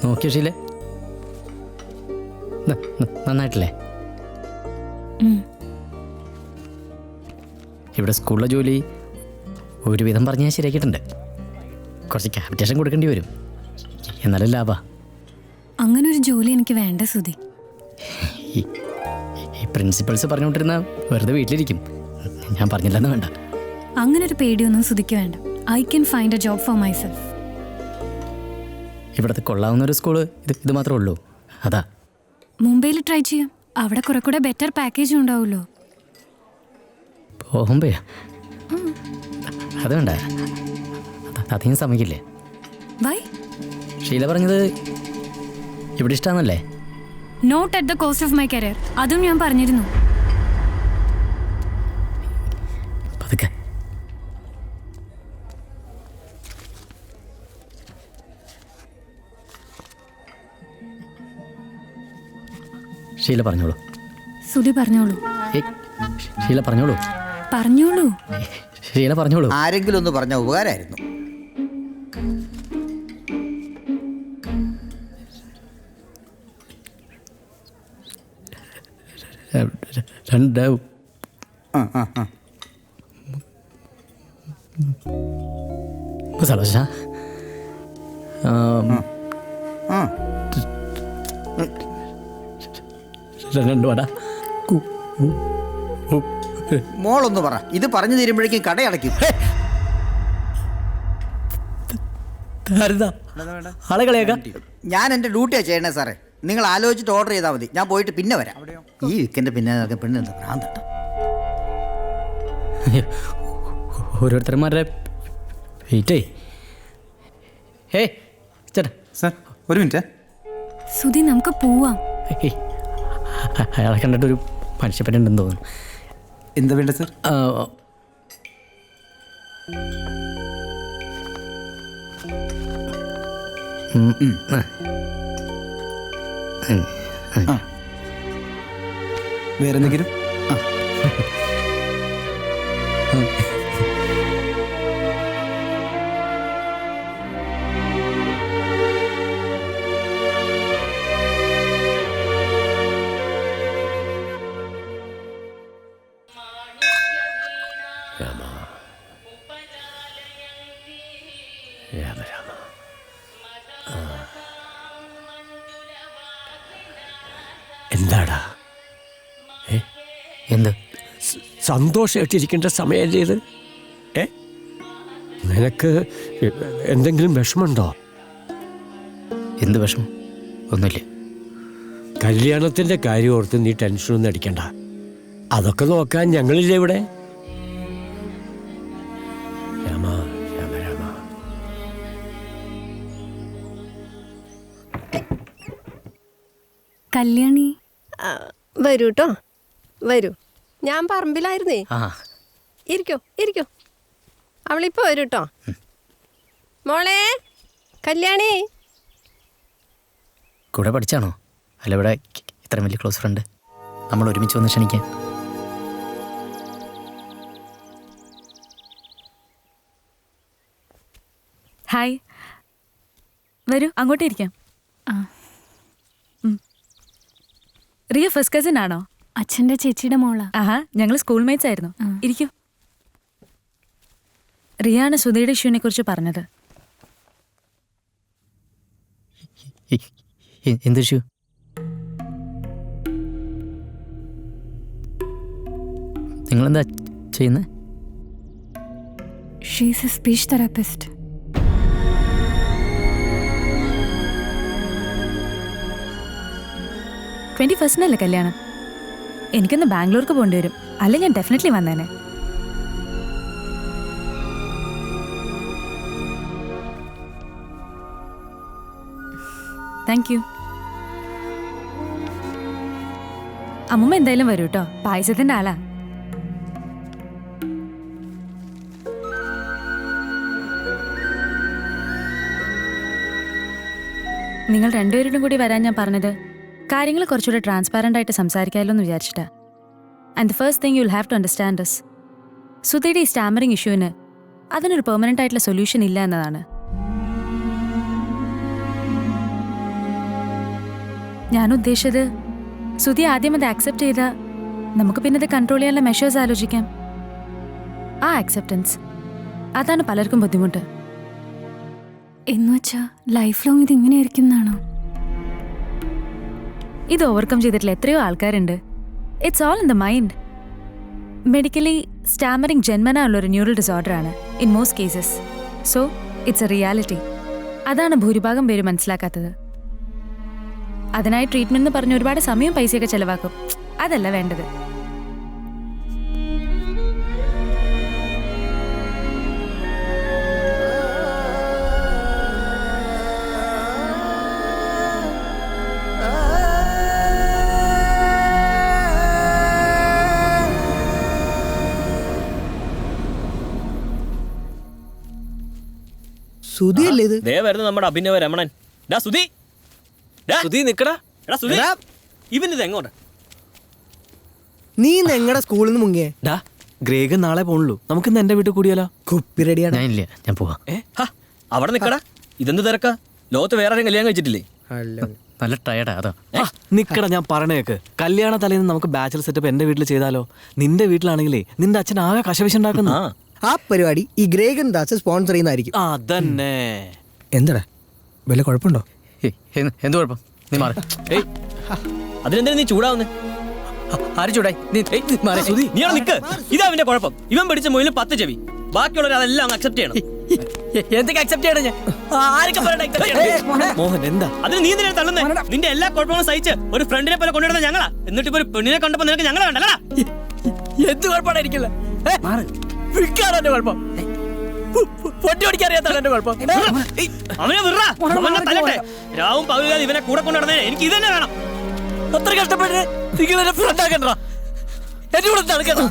നോക്കിയോ ഷീലെ? നന്നായിട്ടില്ലേ? ഇവിടെ സ്കൂളിലെ ജോലി ഒരുവിധം പറഞ്ഞ് ഞാൻ ശരിയാക്കിയിട്ടുണ്ട്. കുറച്ച് ക്യാപിറ്റേഷൻ കൊടുക്കേണ്ടി വരും, എന്നാലും ലാഭ. അങ്ങനെ ഒരു ജോലി എനിക്ക് വേണ്ട സുധി. ഈ പ്രിൻസിപ്പൾസ് പറഞ്ഞുകൊണ്ടിരുന്ന വെറുതെ വീട്ടിലിരിക്കും, ഞാൻ പറഞ്ഞില്ലെന്ന് വേണ്ട. അങ്ങനെ ഒരു പേടിയൊന്നും സുധിക്ക് വേണ്ട. I can find A job four myself. ഇവിടുത്തെ കൊള്ളാവുന്ന ഒരു സ്കൂള് ഇത് മാത്രമേ ഉള്ളൂ, അതാ. മുംബൈയിൽ ട്രൈ ചെയ്യാം, അവിടെ കുറെ കൂടെ ബെറ്റർ പാക്കേജും ഉണ്ടാവുമല്ലോ. ബോംബെ അത് വേണ്ട, അധികം സമ്മതിക്കില്ലേ? വൈ? ഷീല പറഞ്ഞത് ഇവിടെ ഇഷ്ടമാണല്ലേ? Not at the cost of my career, അതും ഞാൻ പറഞ്ഞിരുന്നു. പതുക്കെ. ഷീല പറഞ്ഞോളൂ. സുധി പറഞ്ഞോളൂ. ഷീല പറഞ്ഞോളൂ. പറഞ്ഞോളൂ. ഷീല പറഞ്ഞോളൂ. ആരെങ്കിലും ഒന്ന് പറഞ്ഞ ഉപകാരമായിരുന്നു. രണ്ട് മസാല ദോശ, രണ്ട് വട. മോളൊന്ന് പറ, ഇത് പറഞ്ഞു തീരുമ്പോഴേക്കും കടയടയ്ക്കും. ആളുകളെയൊക്കെ ഞാൻ എൻ്റെ ഡ്യൂട്ടിയാ ചെയ്യണേ സാറേ. നിങ്ങൾ ആലോചിച്ചിട്ട് ഓർഡർ ചെയ്താൽ മതി, ഞാൻ പോയിട്ട് പിന്നെ വരാം. ഈ വീക്കെൻഡ് പിന്നെ പെണ്ണ് എന്താ ഭ്രാന്തട്ടോ. ഓരോരുത്തന്മാരുടെ വെയിറ്റേ. ഏയ് ചേട്ടാ സാർ ഒരു മിനിറ്റ്. സുധി നമുക്ക് പോവാം. അയാളെ കണ്ടിട്ടൊരു മനുഷ്യപ്പനെ ഉണ്ടെന്ന് തോന്നുന്നു. എന്താ വേണ്ട സാർ? വേറെ എന്തെങ്കിലും? എന്താടാ എന്ത് സന്തോഷമായിട്ടിരിക്കേണ്ട സമയമല്ലേ ഇത്? നിനക്ക് എന്തെങ്കിലും വിഷമമുണ്ടോ? എന്ത് വിഷമം? ഒന്നുമില്ല. കല്യാണത്തിൻ്റെ കാര്യം ഓർത്ത് നീ ടെൻഷനൊന്നും അടിക്കണ്ട, അതൊക്കെ നോക്കാൻ ഞങ്ങളില്ലേ ഇവിടെ. രാമ രാമ രാമ. കല്യാണി വരൂ കേട്ടോ, വരൂ. ഞാൻ പറമ്പിലായിരുന്നേ. ഇരിക്കോ ഇരിക്കോ, അവളിപ്പോ വരൂ കേട്ടോ. മോളെ കല്യാണി. കൂടെ പഠിച്ചാണോ? അല്ല ഇവിടെ ഇത്ര വലിയ ക്ലോസ് ഫ്രണ്ട്, നമ്മൾ ഒരുമിച്ച് വന്ന് ക്ഷണിക്കാൻ. ഹായ്, വരൂ അങ്ങോട്ടേ ഇരിക്കാം. റിയ ഫസ്റ്റ് കസിൻ ആണോ? അച്ഛൻ്റെ ചേച്ചിയുടെ മോളാ. ആഹാ, ഞങ്ങൾ സ്കൂൾ മേറ്റ്സ് ആയിരുന്നു. ഇരിക്കൂ. റിയാണ് സുധയുടെ ഇഷ്യൂവിനെ കുറിച്ച് പറഞ്ഞത്. എന്ത് ഇഷ്യൂ? നിങ്ങളെന്താ ചെയ്യുന്നത്? She's a speech therapist. ഫസ്റ്റിനല്ലേ കല്യാണം? എനിക്കൊന്ന് ബാംഗ്ലൂർക്ക് പോകേണ്ടി വരും, അല്ലെ ഞാൻ ഡെഫിനറ്റ്ലി വന്നേനെ. Thank you. അമ്മൂമ്മ എന്തായാലും വരൂ കേട്ടോ, പായസത്തിന്റെ ആളാ. നിങ്ങൾ രണ്ടുപേരോടും കൂടി വരാൻ ഞാൻ പറഞ്ഞത് കാര്യങ്ങൾ കുറച്ചുകൂടെ ട്രാൻസ്പാരൻ്റ് ആയിട്ട് സംസാരിക്കാമല്ലോ എന്ന് വിചാരിച്ചിട്ടാ. And the first thing you will have to understand this, സുധയുടെ ഈ സ്റ്റാമറിംഗ് ഇഷ്യൂവിന് അതിനൊരു പെർമനൻ്റ് ആയിട്ടുള്ള സൊല്യൂഷൻ ഇല്ല എന്നതാണ്. ഞാൻ ഉദ്ദേശിച്ചത് സുധി ആദ്യം അത് ആക്സെപ്റ്റ് ചെയ്താൽ നമുക്ക് പിന്നെ അത് കൺട്രോൾ ചെയ്യാനുള്ള മെഷേഴ്സ് ആലോചിക്കാം. ആ ആക്സെപ്റ്റൻസ്, അതാണ് പലർക്കും ബുദ്ധിമുട്ട്. എന്നുവെച്ചാ ലൈഫ് ലോങ് ഇത് ഇങ്ങനെയായിരിക്കും എന്നാണോ? ഇത് ഓവർകം ചെയ്തിട്ടുള്ള എത്രയോ ആൾക്കാരുണ്ട്. It's all in the mind. Medically stammering ജന്മനാ ഉള്ളൊരു ന്യൂറൽ ഡിസോർഡർ ആണ് in most cases. So it's A reality. അതാണ് ഭൂരിഭാഗം പേര് മനസ്സിലാക്കാത്തത്. അതിനായി ട്രീറ്റ്മെന്റ് എന്ന് പറഞ്ഞ് ഒരുപാട് സമയം പൈസയൊക്കെ ചെലവാക്കും. അതല്ല വേണ്ടത്. സുധിയല്ലേ ഇത്? ദേ വരുന്നു നമ്മുടെ അഭിനവ രമണൻ. ഡാ സുധി, സുധി നിക്കടാ. എടാ സുധി, ഇവനിത് എങ്ങോട്ട്? നീ എങ്ങടെ സ്കൂളിൽ നിന്ന് മുങ്ങിയേ? ഡാ ഗ്രേഗൻ നാളെ പോണല്ലോ, നമുക്ക് ഇന്ന് എന്റെ വീട്ടിൽ കൂടിയാലോ? കുപ്പി റെഡിയാണ്. ഞാൻ ഇല്ല, ഞാൻ പോവാ. അവിടെ നിക്കടാ. ഇതെന്ത് തിരക്കാ? ലോകത്ത് വേറെ ആരും കല്യാണം കഴിച്ചിട്ടില്ലേ? നല്ല ടയർഡാ അതാ. നിക്കടാ, ഞാൻ പറഞ്ഞേക്ക്. കല്യാണ തലേന്ന് നമുക്ക് ബാച്ചലർ സെറ്റപ്പ് എന്റെ വീട്ടിൽ ചെയ്താലോ? നിന്റെ വീട്ടിലാണെങ്കിലേ നിന്റെ അച്ഛൻ ആകെ കശവിശുണ്ടാക്കുന്നു. ആ പരിപാടി ഈ ഗ്രേഗൻ ദാസ് സ്പോൺസർ ചെയ്യുന്നതായിരിക്കും. അതന്നെ. എന്താടാ വല്ല കുഴപ്പമുണ്ടോ? എന്ത് കുഴപ്പം? നീ മാറി. അതിനെന്താ നീ ചൂടാവുന്നേ? ആര് ചൂടായി? നീ മാറി. നീ അവിടെ നിക്ക്. ഇതാ അവന്റെ കുഴപ്പം. ഇവൻ പിടിച്ച മൊയിലും 10 ചെവി. ബാക്കിയുള്ളവർ അതെല്ലാം അക്സെപ്റ്റ് ചെയ്യണം. എന്തൊക്കെ അക്സെപ്റ്റ് ചെയ്യണം? ഞാൻ ആരൊക്കെ പറയണ accept ചെയ്യണം? മോഹൻ എന്താ അതിന് നീ എന്തിനാ തള്ളുന്നേ? നിന്റെ എല്ലാ കുഴപ്പങ്ങളും സഹിച്ച് ഒരു ഫ്രണ്ടിനെ പോലെ കൊണ്ടുവരുന്ന ഞങ്ങളാ. എന്നിട്ട് ഇപ്പൊ ഒരു പെണ്ണിനെ കണ്ടപ്പോ നിനക്ക് ഞങ്ങളെ വേണ്ടല്ലടാ. എന്ത് കുഴപ്പമാണ് എനിക്കില്ല? വിൽക്കാനോ എന്റെ കുഴപ്പം? പൊട്ടി ഓടിക്കാൻ അറിയാത്താണ് എന്റെ കുഴപ്പം. അവനെ വിറാ, അവനെ തല്ലട്ടെ. രാവും പകലും ഇവനെ കൂടെ കൊണ്ടുവരുന്നേ എനിക്ക് ഇത് തന്നെ വേണം. അത്ര കഷ്ടപ്പെട്ട് നിങ്ങൾ എന്നെ ഫ്രണ്ട് ആക്കണ്ട. എന്റെ കൂടെ നടക്കണ്ട.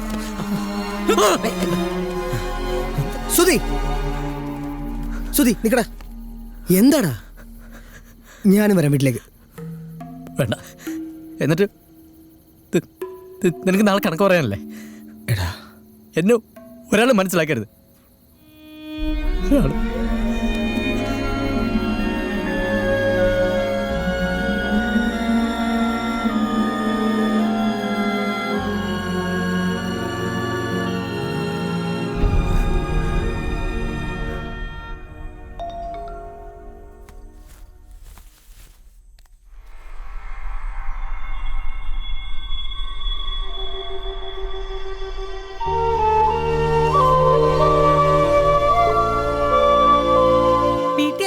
സുധി, സുധി നിക്കടാ. എന്താടാ? ഞാനും വരാം വീട്ടിലേക്ക്. വേണ്ട. എന്നിട്ട് നിനക്ക് നാളെ കണക്ക് പറയാനല്ലേ? എടാ എന്നെ ഒരാൾ മനസ്സിലാക്കരുത്.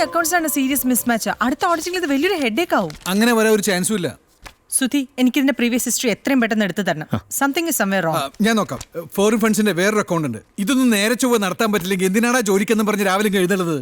അക്കൗണ്ട്സ് ആണ് സീരിയസ് മിസ്മാച്ച്. അടുത്ത ഓഡിറ്റിംഗിൽ ഇത് വലിയൊരു ഹെഡേക്ക് ആവും. അങ്ങനെ വരാൻ ഒരു ചാൻസും ഇല്ല. സുധി, എനിക്ക് ഇതിന്റെ പ്രീവിയസ് ഹിസ്റ്ററി എത്രയും പെട്ടെന്ന് എടുത്തു തരണം. Something is somewhere wrong. ഞാൻ നോക്കാം. ഫോറിൻ ഫണ്ട്സിന്റെ വേറൊരു അക്കൗണ്ട് ഉണ്ട്. ഇതൊന്നും നേരെ ചൊവ്വ നടത്താൻ പറ്റില്ലെങ്കിൽ എന്തിനാടാ ജോലിക്കെന്നും പറഞ്ഞ് രാവിലെ എഴുതുള്ളത്?